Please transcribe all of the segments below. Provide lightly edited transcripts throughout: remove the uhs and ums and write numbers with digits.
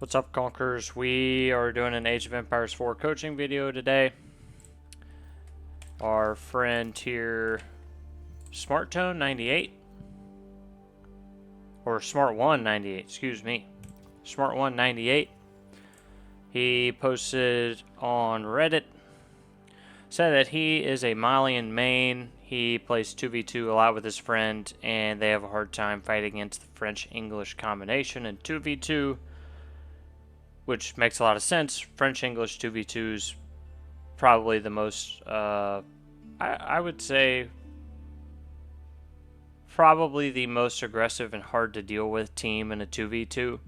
What's up, Conquerors? We are doing an Age of Empires 4 coaching video today. Our friend here, SmartTone98, or Smart198, excuse me, Smart198, he posted on Reddit, said that he is a Malian main. He plays 2v2 a lot with his friend, and they have a hard time fighting against the French-English combination in 2v2. Which makes a lot of sense. French-English 2v2 is probably the most, I would say, probably the most aggressive and hard to deal with team in a 2v2.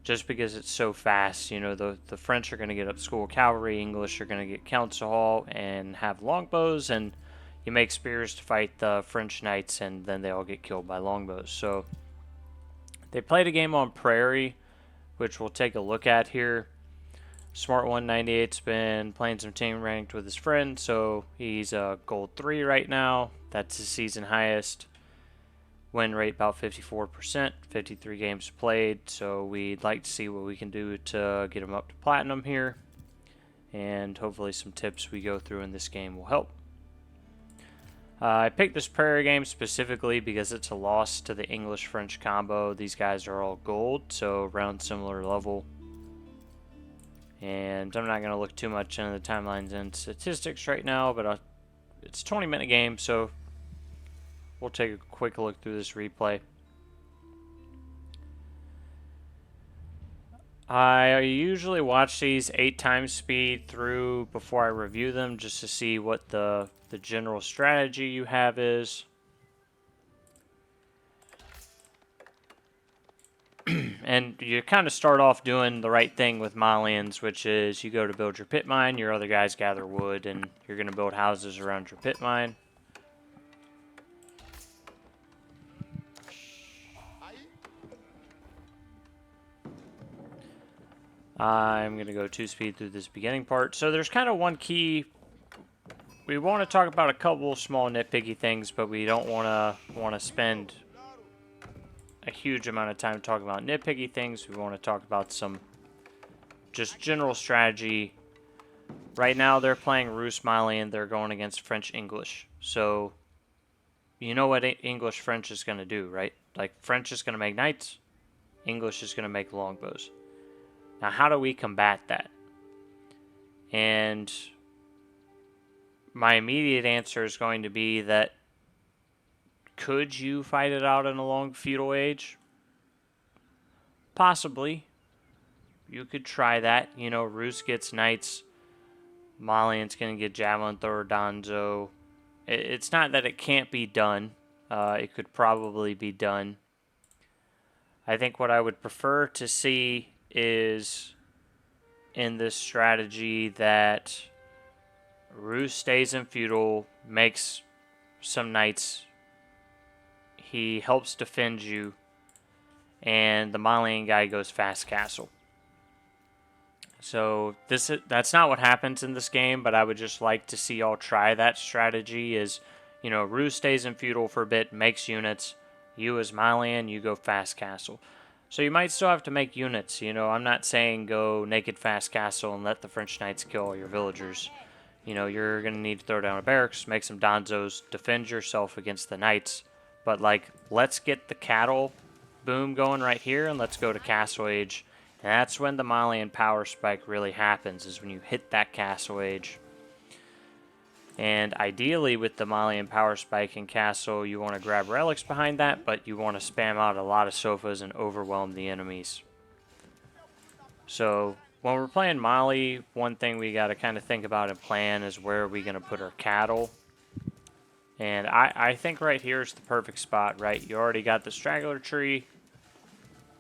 Just because it's so fast. You know, the French are going to get up school cavalry, English are going to get council hall and have longbows, and you make spears to fight the French knights, and then they all get killed by longbows. So they played a game on Prairie, which we'll take a look at here. Smart198's been playing some team ranked with his friend, so he's gold 3 right now. That's his season highest. Win rate about 54%, 53 games played, so we'd like to see what we can do to get him up to platinum here. And hopefully some tips we go through in this game will help. I picked this Prairie game specifically because it's a loss to the English-French combo. These guys are all gold, so around similar level. And I'm not going to look too much into the timelines and statistics right now, but it's a 20-minute game, so we'll take a quick look through this replay. I usually watch these 8 times speed through before I review them, just to see what the general strategy you have is. And you kind of start off doing the right thing with Malians, which is you go to build your pit mine, your other guys gather wood, and you're going to build houses around your pit mine. I'm going to go 2 speed through this beginning part. So there's kind of one key. We want to talk about a couple small nitpicky things, but we don't want to spend a huge amount of time talking about nitpicky things. We want to talk about some just general strategy. Right now they're playing Rus Malian. They're going against French English. So you know what English French is going to do, right? Like French is going to make knights. English is going to make longbows. Now how do we combat that? And my immediate answer is going to be that could you fight it out in a long feudal age? Possibly. You could try that. You know, Rus gets knights. Malian's going to get javelin thrower Donzo. It's not that it can't be done. It could probably be done. I think what I would prefer to see is in this strategy that Rus stays in feudal, makes some knights. He helps defend you, and the Malian guy goes fast castle. So that's not what happens in this game, but I would just like to see y'all try that strategy. Is, you know, Rus stays in feudal for a bit, makes units. You as Malian, you go fast castle. So you might still have to make units. You know, I'm not saying go naked fast castle and let the French knights kill all your villagers. You know, you're going to need to throw down a barracks, make some donzos, defend yourself against the knights. But, like, let's get the cattle boom going right here, and let's go to Castle Age. And that's when the Malian power spike really happens, is when you hit that Castle Age. And ideally, with the Malian power spike in Castle, you want to grab relics behind that, but you want to spam out a lot of sofas and overwhelm the enemies. So when we're playing Mali, one thing we got to kind of think about and plan is where are we going to put our cattle. And I think right here is the perfect spot, right? You already got the straggler tree.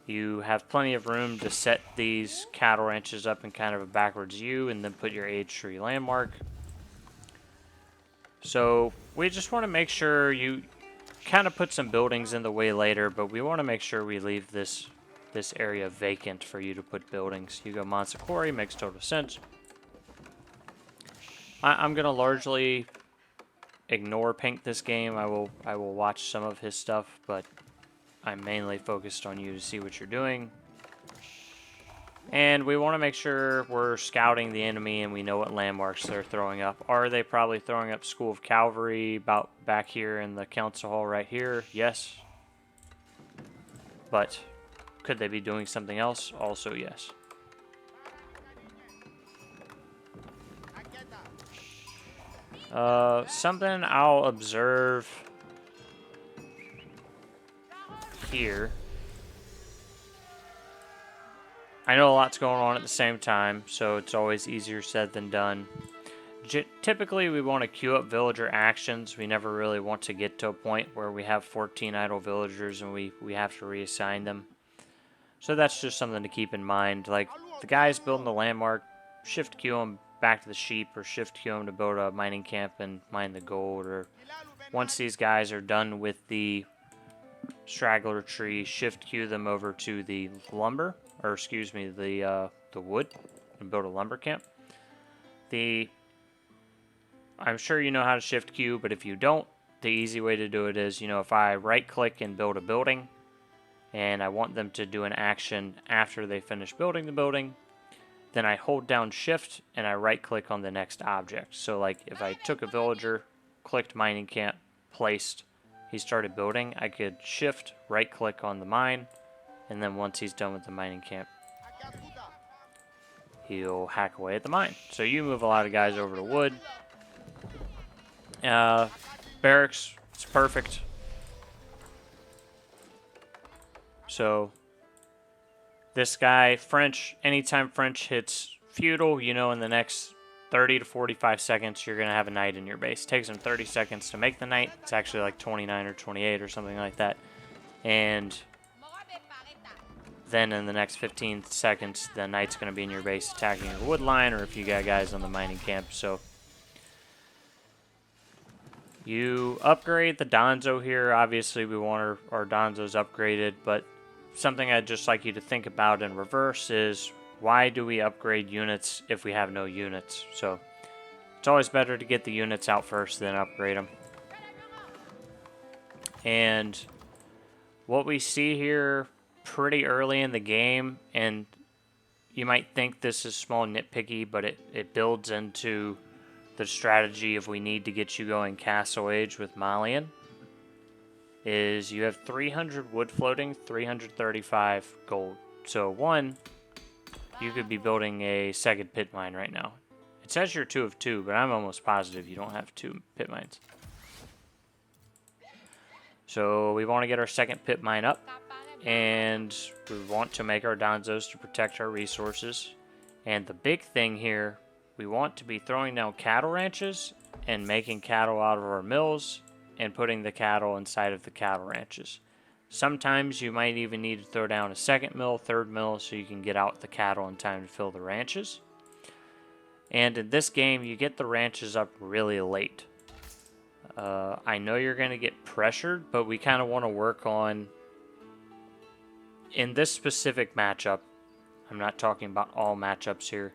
You have plenty of room to set these cattle ranches up in kind of a backwards U and then put your age tree landmark. So we just want to make sure you kind of put some buildings in the way later, but we want to make sure we leave this area vacant for you to put buildings. You go Monsequori, makes total sense. I'm going to largely ignore Pink this game. I will watch some of his stuff, but I'm mainly focused on you to see what you're doing. And we want to make sure we're scouting the enemy and we know what landmarks they're throwing up. Are they probably throwing up School of Cavalry about back here in the council hall right here? Yes. But could they be doing something else? Also yes. Something I'll observe here. I know a lot's going on at the same time, so it's always easier said than done. Typically, we want to queue up villager actions. We never really want to get to a point where we have 14 idle villagers and we have to reassign them. So that's just something to keep in mind. Like, the guys building the landmark, shift queue them back to the sheep, or shift queue them to build a mining camp and mine the gold, or once these guys are done with the straggler tree, shift queue them over to the lumber, or excuse me, the wood, and build a lumber camp. I'm sure you know how to shift queue, but if you don't, the easy way to do it is, if I right click and build a building, and I want them to do an action after they finish building the building, then I hold down shift and I right click on the next object. So like if I took a villager, clicked mining camp, placed, he started building, I could shift, right click on the mine, and then once he's done with the mining camp, he'll hack away at the mine. So you move a lot of guys over to wood. Barracks, it's perfect. So this guy, French, anytime French hits feudal, in the next 30 to 45 seconds, you're going to have a knight in your base. It takes him 30 seconds to make the knight. It's actually like 29 or 28 or something like that. And then in the next 15 seconds, the knight's going to be in your base attacking your wood line, or if you got guys on the mining camp. So you upgrade the Donzo here. Obviously, we want our Donzos upgraded, but something I'd just like you to think about in reverse is, why do we upgrade units if we have no units? So it's always better to get the units out first than upgrade them. And what we see here pretty early in the game, and you might think this is small nitpicky, but it builds into the strategy if we need to get you going Castle Age with Malian, is you have 300 wood floating, 335 gold. So one, you could be building a second pit mine right now. It says you're 2 of 2, but I'm almost positive you don't have 2 pit mines. So we want to get our second pit mine up, and we want to make our Donzos to protect our resources. And the big thing here, we want to be throwing down cattle ranches and making cattle out of our mills and putting the cattle inside of the cattle ranches. Sometimes you might even need to throw down a second mill, third mill, so you can get out the cattle in time to fill the ranches. And in this game, you get the ranches up really late. I know you're going to get pressured, but we kind of want to work on, in this specific matchup, I'm not talking about all matchups here.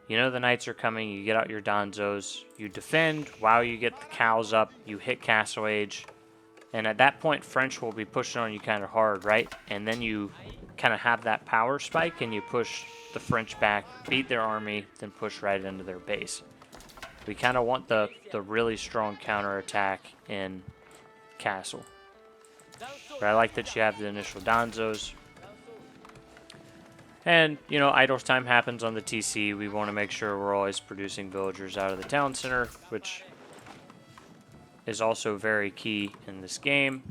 The knights are coming, you get out your Donzos, you defend while you get the cows up, you hit Castle Age, and at that point, French will be pushing on you kind of hard, right? And then you kind of have that power spike, and you push the French back, beat their army, then push right into their base. We kind of want the really strong counterattack in Castle. But I like that you have the initial Donzos. And, idle time happens on the TC. We want to make sure we're always producing villagers out of the town center, which is also very key in this game.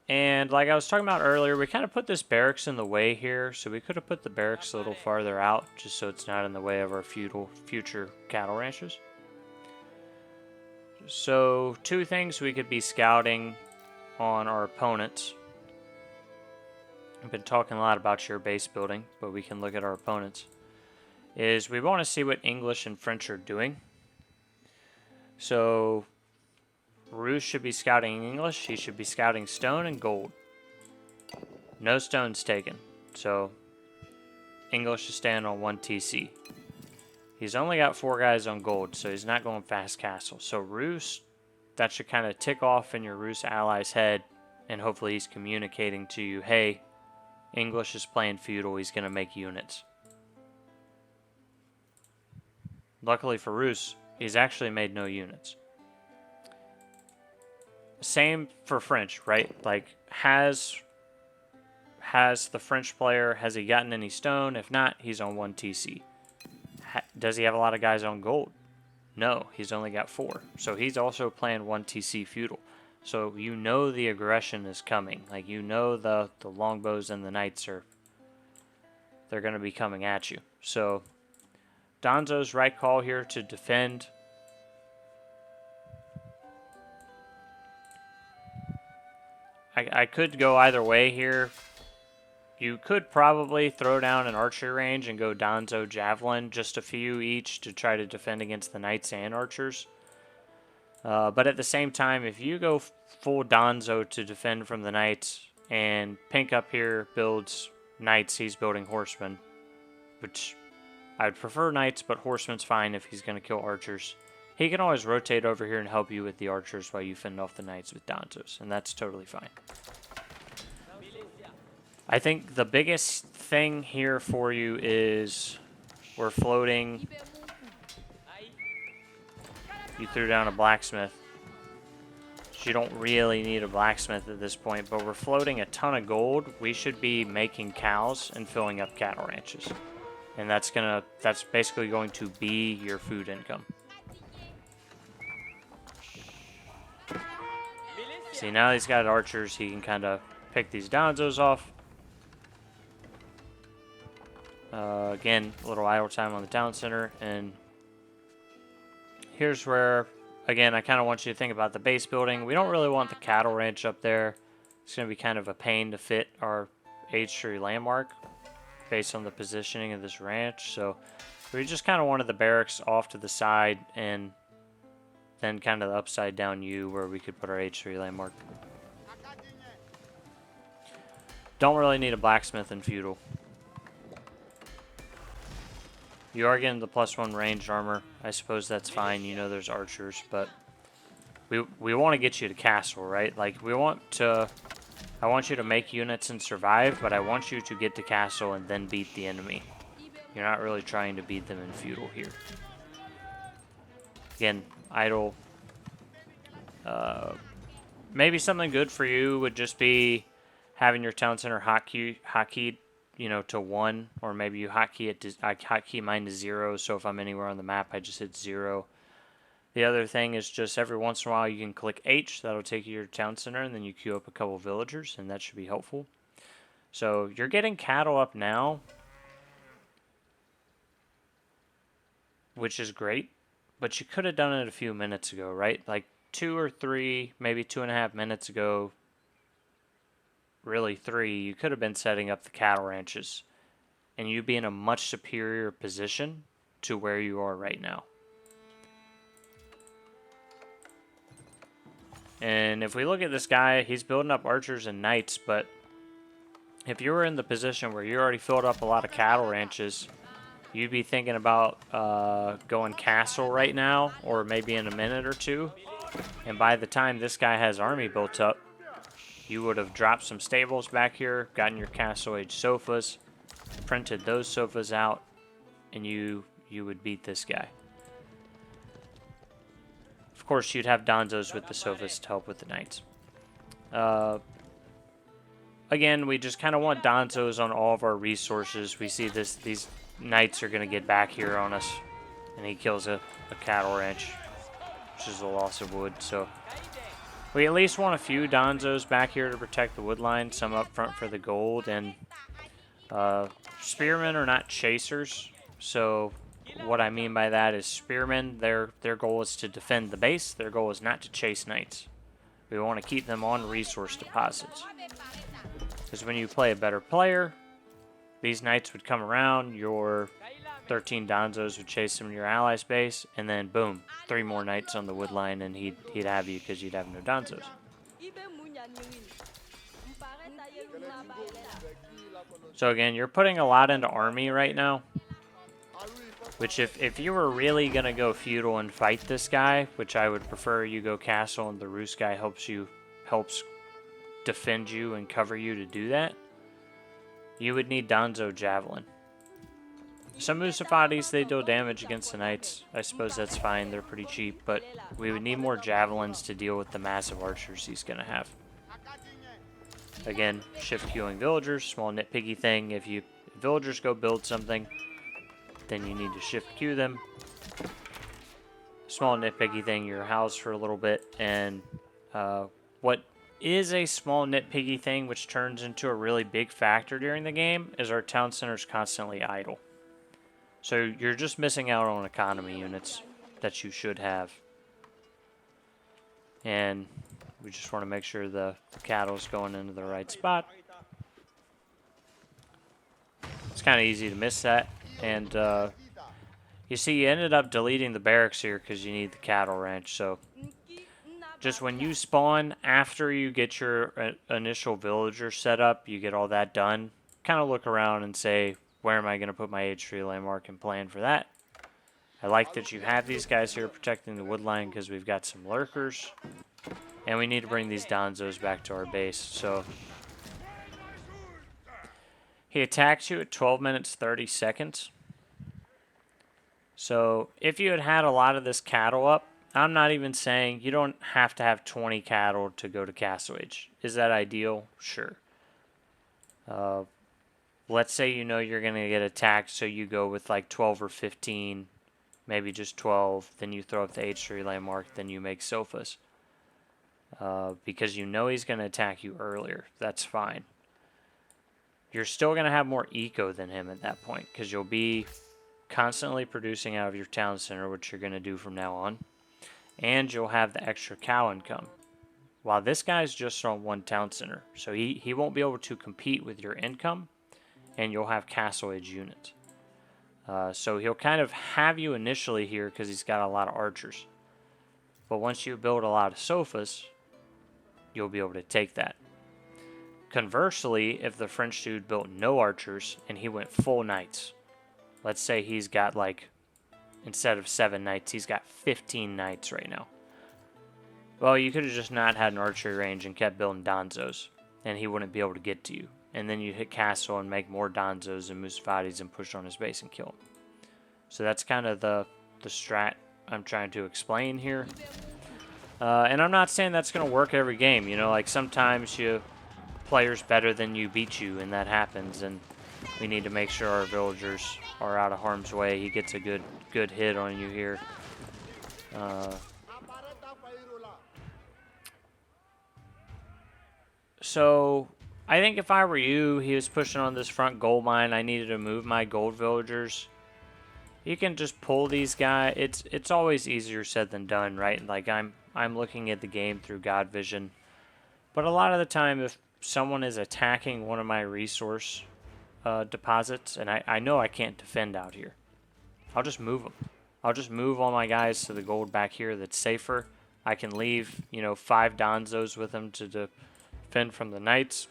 And like I was talking about earlier, we kind of put this barracks in the way here, so we could have put the barracks a little farther out, just so it's not in the way of our future cattle ranches. So 2 things we could be scouting on our opponents. I've been talking a lot about your base building, but we can look at our opponents. Is we want to see what English and French are doing. So Rus should be scouting English. He should be scouting stone and gold. No stones taken. So English is staying on 1 TC. He's only got 4 guys on gold, so he's not going fast castle. So Rus, that should kind of tick off in your Rus ally's head, and hopefully he's communicating to you, hey, English is playing feudal. He's going to make units. Luckily for Rus, he's actually made no units. Same for French, right? Like, has the French player, has he gotten any stone? If not, he's on 1 TC. Does he have a lot of guys on gold? No, he's only got 4. So he's also playing 1 TC feudal. So you know the aggression is coming. Like, you know the longbows and the knights they're going to be coming at you. So Donzo's right call here to defend. I could go either way here. You could probably throw down an archery range and go Donzo Javelin, just a few each to try to defend against the knights and archers. But at the same time, if you go full Donzo to defend from the knights, and Pink up here builds knights, he's building horsemen, which I would prefer knights, but horsemen's fine if he's going to kill archers. He can always rotate over here and help you with the archers while you fend off the knights with Donzos, and that's totally fine. I think the biggest thing here for you is we're floating. You threw down a blacksmith. You don't really need a blacksmith at this point, but we're floating a ton of gold. We should be making cows and filling up cattle ranches. And that's basically going to be your food income. See, now he's got archers, he can kind of pick these Donzos off. Again, a little idle time on the town center, and here's where, again, I kind of want you to think about the base building. We don't really want the cattle ranch up there. It's going to be kind of a pain to fit our H3 landmark based on the positioning of this ranch. So we just kind of wanted the barracks off to the side and then kind of the upside down U where we could put our H3 landmark. Don't really need a blacksmith in feudal. You are getting the +1 ranged armor. I suppose that's fine. You know there's archers, but we want to get you to castle, right? Like, I want you to make units and survive, but I want you to get to castle and then beat the enemy. You're not really trying to beat them in feudal here. Again, idle. Maybe something good for you would just be having your town center hotkeyed, you know, to 1, or maybe you hotkey mine to 0, so if I'm anywhere on the map, I just hit 0. The other thing is just every once in a while you can click H, that'll take you to your town center, and then you queue up a couple villagers, and that should be helpful. So you're getting cattle up now, which is great, but you could have done it a few minutes ago, right? Like 2 or 3, maybe 2.5 minutes ago, really 3, you could have been setting up the cattle ranches, and you'd be in a much superior position to where you are right now. And if we look at this guy, he's building up archers and knights, but if you were in the position where you already filled up a lot of cattle ranches, you'd be thinking about going castle right now, or maybe in a minute or two. And by the time this guy has army built up, you would have dropped some stables back here, gotten your castle age sofas, printed those sofas out, and you would beat this guy. Of course, you'd have Donzos with the sofas to help with the knights. Again, we just kind of want Donzos on all of our resources. We see these knights are going to get back here on us, and he kills a cattle ranch, which is a loss of wood. So we at least want a few Donzos back here to protect the wood line, some up front for the gold, and spearmen are not chasers. So what I mean by that is spearmen, their goal is to defend the base. Their goal is not to chase knights. We want to keep them on resource deposits. Because when you play a better player, these knights would come around, your 13 Donzos would chase them to your ally's base, and then boom, 3 more knights on the wood line, and he'd have you because you'd have no Donzos. So again, you're putting a lot into army right now, which if you were really going to go feudal and fight this guy, which I would prefer you go castle and the Rus guy helps defend you and cover you to do that, you would need Danzo Javelin. Some Musafadis, they deal damage against the Knights. I suppose that's fine, they're pretty cheap, but we would need more Javelins to deal with the massive archers he's going to have. Again, shift queuing villagers, small nitpicky thing. If villagers go build something, then you need to shift queue them. Small nitpicky thing, you're housed for a little bit, and what is a small nitpicky thing which turns into a really big factor during the game is our town center's constantly idle. So you're just missing out on economy units that you should have. And we just want to make sure the cattle's going into the right spot. It's kind of easy to miss that. And you see, you ended up deleting the barracks here because you need the cattle ranch. So just when you spawn, after you get your initial villager set up, you get all that done, kind of look around and say, where am I going to put my age tree landmark and plan for that? I like that you have these guys here protecting the wood line because we've got some lurkers. And we need to bring these Danzos back to our base. So he attacks you at 12 minutes 30 seconds. So if you had a lot of this cattle up, I'm not even saying you don't have to have 20 cattle to go to Castle Age. Is that ideal? Sure. Let's say you know you're going to get attacked, so you go with like 12 or 15, maybe just 12, then you throw up the H3 landmark, then you make sofas. Because you know he's going to attack you earlier. That's fine. You're still going to have more eco than him at that point, because you'll be constantly producing out of your town center, which you're going to do from now on. And you'll have the extra cow income. While this guy's just on one town center, so he won't be able to compete with your income, and you'll have castle age units. So he'll kind of have you initially here because he's got a lot of archers. But once you build a lot of sofas, you'll be able to take that. Conversely, if the French dude built no archers and he went full knights, let's say he's got like, instead of 7 knights, he's got 15 knights right now. Well, you could have just not had an archery range and kept building Danzos, and he wouldn't be able to get to you. And then you hit castle and make more Danzos and Musafadis and push on his base and kill him. So that's kind of the strat I'm trying to explain here. And I'm not saying that's going to work every game. You know, like sometimes players better than you beat you, and that happens. And we need to make sure our villagers are out of harm's way. He gets a good hit on you here. So I think if I were you, he was pushing on this front gold mine. I needed to move my gold villagers. You can just pull these guys. It's always easier said than done, right? Like I'm looking at the game through God vision. But a lot of the time, if someone is attacking one of my resource deposits, and I know I can't defend out here, I'll just move them. I'll just move all my guys to the gold back here that's safer. I can leave, 5 Danzos with them to defend from the knights.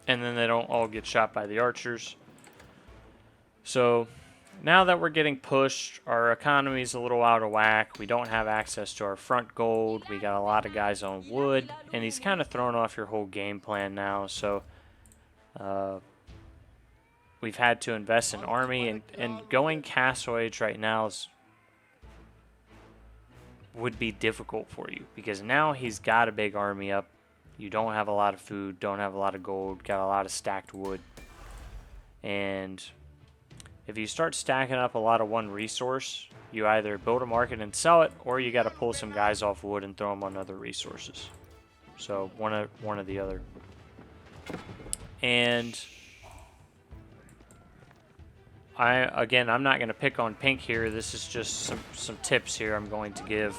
And then they don't all get shot by the archers. So now that we're getting pushed, our economy's a little out of whack. We don't have access to our front gold. We got a lot of guys on wood. And he's kind of thrown off your whole game plan now. So we've had to invest in army. And going Castle Age right now would be difficult for you. Because now he's got a big army up. You don't have a lot of food, don't have a lot of gold, got a lot of stacked wood. And if you start stacking up a lot of one resource, you either build a market and sell it, or you got to pull some guys off wood and throw them on other resources. So one or the other. And I'm not going to pick on pink here. This is just some tips here I'm going to give,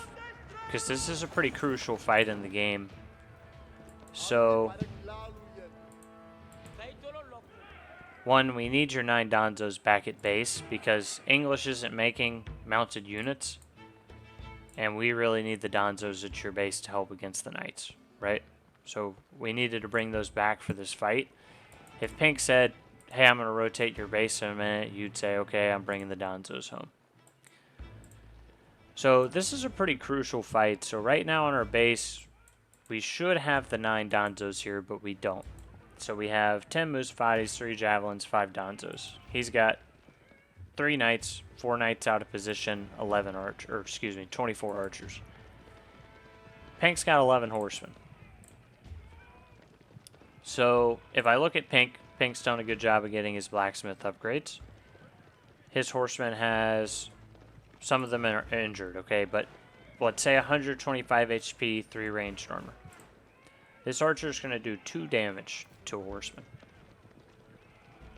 because this is a pretty crucial fight in the game. So, one, we need your 9 Danzos back at base, because English isn't making mounted units, and we really need the Danzos at your base to help against the knights, right? So we needed to bring those back for this fight. If Pink said, hey, I'm going to rotate your base in a minute, you'd say, okay, I'm bringing the Danzos home. So this is a pretty crucial fight. So right now on our base, we should have the 9 Danzos here, but we don't. So we have 10 Musafatis, 3 Javelins, 5 Donzos. He's got 3 Knights, 4 Knights out of position, 11 archers, or excuse me, 24 archers. Pink's got 11 horsemen. So if I look at Pink, Pink's done a good job of getting his blacksmith upgrades. His horseman has, some of them are injured, okay, but let's say 125 HP, 3 ranged armor. This archer is going to do 2 damage to a horseman.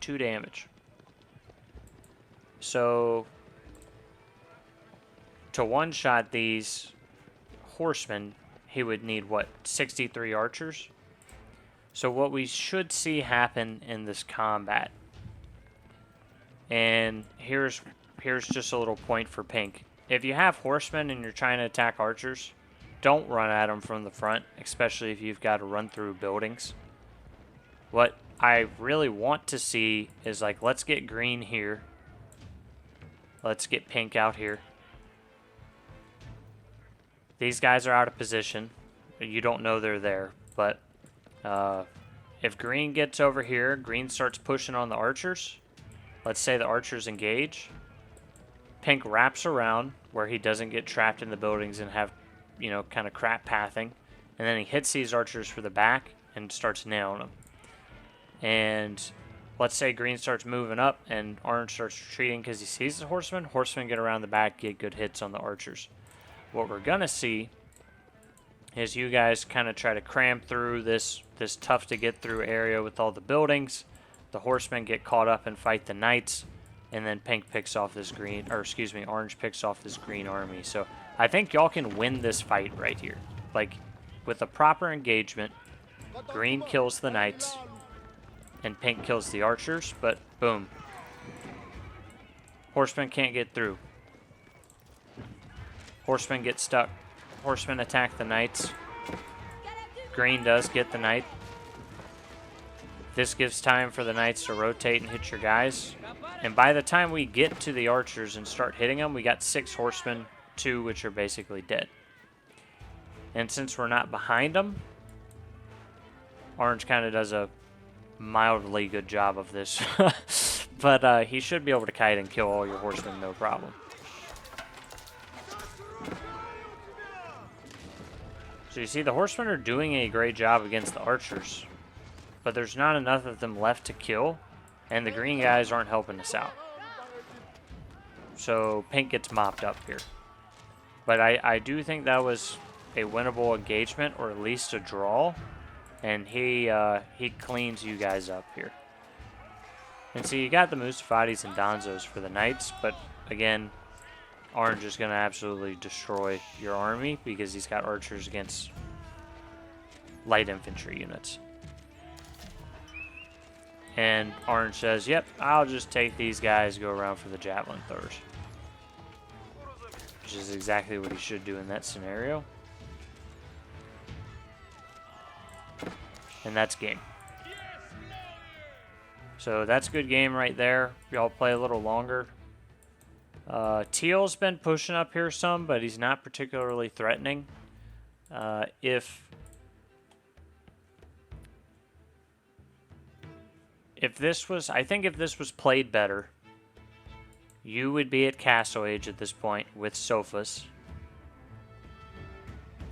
2 damage. So to one-shot these horsemen, he would need, what, 63 archers? So what we should see happen in this combat, and here's just a little point for Pink. If you have horsemen and you're trying to attack archers, don't run at them from the front, especially if you've got to run through buildings. What I really want to see is, like, let's get green here. Let's get Pink out here. These guys are out of position. You don't know they're there, but if green gets over here, green starts pushing on the archers. Let's say the archers engage. Pink wraps around where he doesn't get trapped in the buildings and have, you know, kind of crap pathing. And then he hits these archers for the back and starts nailing them. And let's say green starts moving up and orange starts retreating because he sees the horsemen. Horsemen get around the back, get good hits on the archers. What we're going to see is you guys kind of try to cram through this tough to get through area with all the buildings. The horsemen get caught up and fight the knights, and then Pink picks off this green, or excuse me, orange picks off this green army. So I think y'all can win this fight right here. Like, with a proper engagement, green kills the knights, and Pink kills the archers, but boom. Horsemen can't get through. Horsemen get stuck. Horsemen attack the knights. Green does get the knight. This gives time for the knights to rotate and hit your guys. And by the time we get to the archers and start hitting them, we got 6 horsemen, 2 which are basically dead. And since we're not behind them, orange kind of does a mildly good job of this. But he should be able to kite and kill all your horsemen, no problem. So you see, the horsemen are doing a great job against the archers, but there's not enough of them left to kill, and the green guys aren't helping us out. So Pink gets mopped up here. But I do think that was a winnable engagement, or at least a draw, and he cleans you guys up here. And so you got the Musafatis and Donzos for the knights, but again, orange is going to absolutely destroy your army because he's got archers against light infantry units. And orange says, yep, I'll just take these guys, go around for the javelin throwers. Which is exactly what he should do in that scenario. And that's game. So that's a good game right there. Y'all play a little longer. Teal's been pushing up here some, but he's not particularly threatening. If this was, I think if this was played better, you would be at Castle Age at this point with sofas,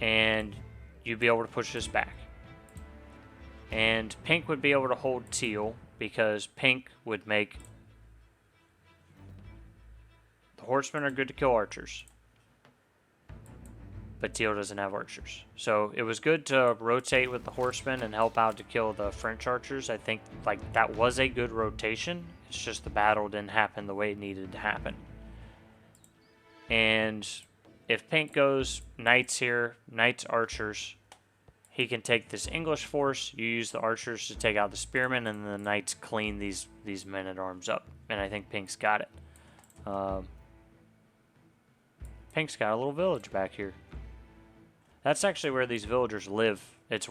and you'd be able to push this back. And Pink would be able to hold Teal because Pink would make the horsemen are good to kill archers, but Teal doesn't have archers. So it was good to rotate with the horsemen and help out to kill the French archers. I think like that was a good rotation. It's just the battle didn't happen the way it needed to happen. And if Pink goes knights here, knights archers, he can take this English force. You use the archers to take out the spearmen, and the knights clean these men-at-arms up. And I think Pink's got it. Pink's got a little village back here. That's actually where these villagers live. It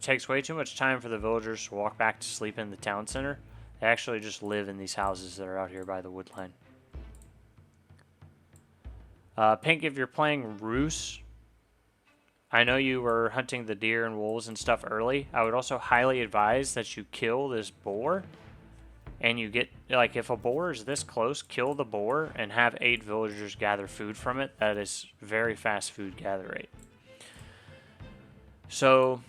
takes way too much time for the villagers to walk back to sleep in the town center. They actually just live in these houses that are out here by the wood line. Pink, if you're playing Rus, I know you were hunting the deer and wolves and stuff early. I would also highly advise that you kill this boar. And you get, like, if a boar is this close, kill the boar and have 8 villagers gather food from it. That is very fast food gather rate. So,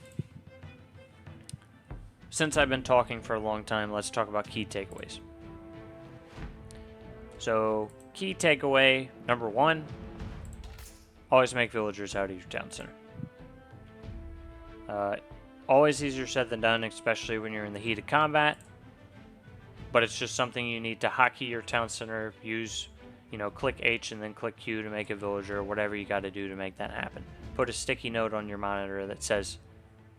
since I've been talking for a long time, let's talk about key takeaways. So, key takeaway number 1, always make villagers out of your town center. Always easier said than done, especially when you're in the heat of combat. But it's just something you need to hotkey your town center, use, click H and then click Q to make a villager, or whatever you got to do to make that happen. Put a sticky note on your monitor that says,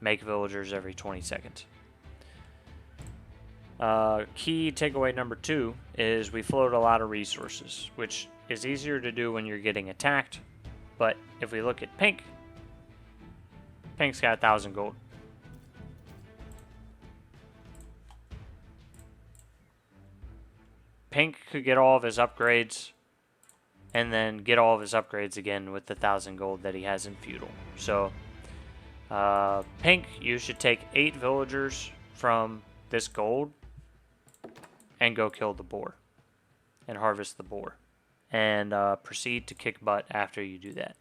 make villagers every 20 seconds. Key takeaway number 2 is we float a lot of resources, which is easier to do when you're getting attacked. But if we look at Pink, Pink's got 1,000 gold. Pink could get all of his upgrades and then get all of his upgrades again with the 1,000 gold that he has in feudal. So, Pink, you should take 8 villagers from this gold and go kill the boar and harvest the boar and proceed to kick butt after you do that.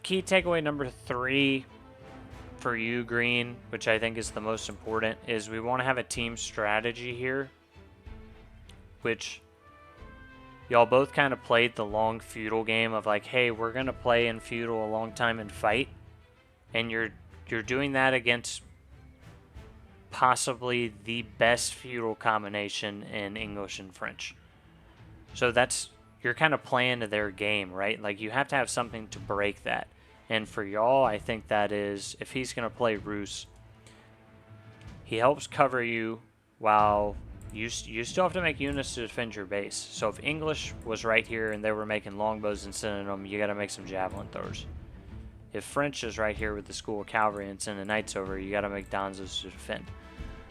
Key takeaway number 3 for you, Green, which I think is the most important, is we want to have a team strategy here, which y'all both kind of played the long feudal game of like, hey, we're going to play in feudal a long time and fight, and you're doing that against possibly the best feudal combination in English and French. So you're kind of playing to their game, right? Like, you have to have something to break that. And for y'all, I think that is, if he's going to play Rus, he helps cover you while you still have to make units to defend your base. So if English was right here and they were making longbows and sending them, you got to make some javelin throwers. If French is right here with the school of cavalry and sending knights over, you got to make donzos to defend.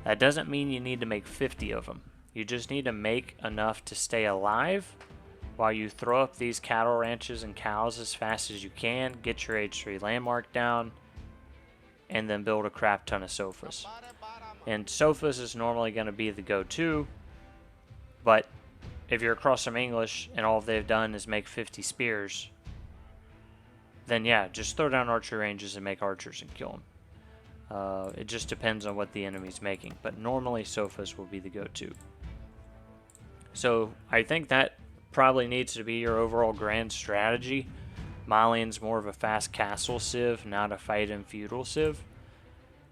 That doesn't mean you need to make 50 of them. You just need to make enough to stay alive while you throw up these cattle ranches and cows as fast as you can, get your H3 landmark down, and then build a crap ton of sofas. And sofas is normally going to be the go-to, but if you're across from English and all they've done is make 50 spears, then yeah, just throw down archer ranges and make archers and kill them. It just depends on what the enemy's making, but normally sofas will be the go-to. So I think that probably needs to be your overall grand strategy. Malian's more of a fast castle civ, not a fight and feudal civ.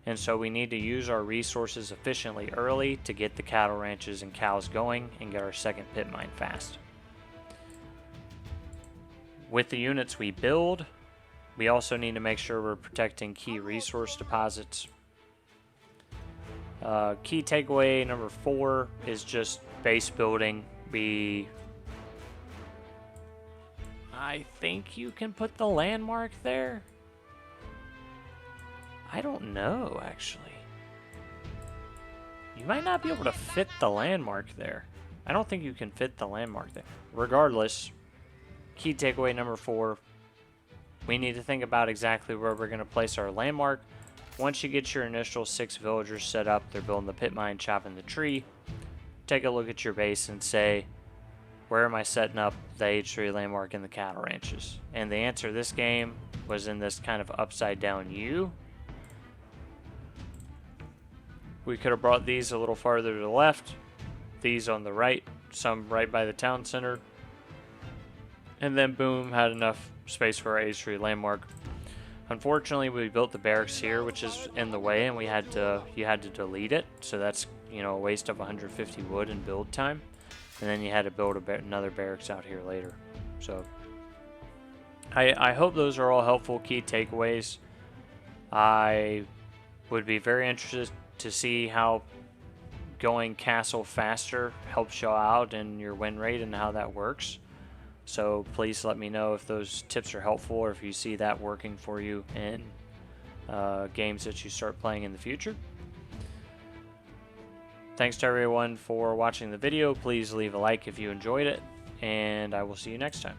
And so we need to use our resources efficiently early to get the cattle ranches and cows going and get our second pit mine fast. With the units we build, we also need to make sure we're protecting key resource deposits. Key takeaway number 4 is just base building. I think you can put the landmark there. I don't know, actually. You might not be able to fit the landmark there. I don't think you can fit the landmark there. Regardless, key takeaway number 4, we need to think about exactly where we're going to place our landmark. Once you get your initial 6 villagers set up, they're building the pit mine, chopping the tree, take a look at your base and say, where am I setting up the H3 landmark in the cattle ranches? And the answer this game was in this kind of upside down U. We could have brought these a little farther to the left, these on the right, some right by the town center, and then boom, had enough space for our H3 landmark. Unfortunately, we built the barracks here, which is in the way, and you had to delete it, so that's, a waste of 150 wood and build time. And then you had to build another barracks out here later. So I hope those are all helpful key takeaways. I would be very interested to see how going castle faster helps you out in your win rate and how that works. So please let me know if those tips are helpful or if you see that working for you in games that you start playing in the future. Thanks to everyone for watching the video. Please leave a like if you enjoyed it, and I will see you next time.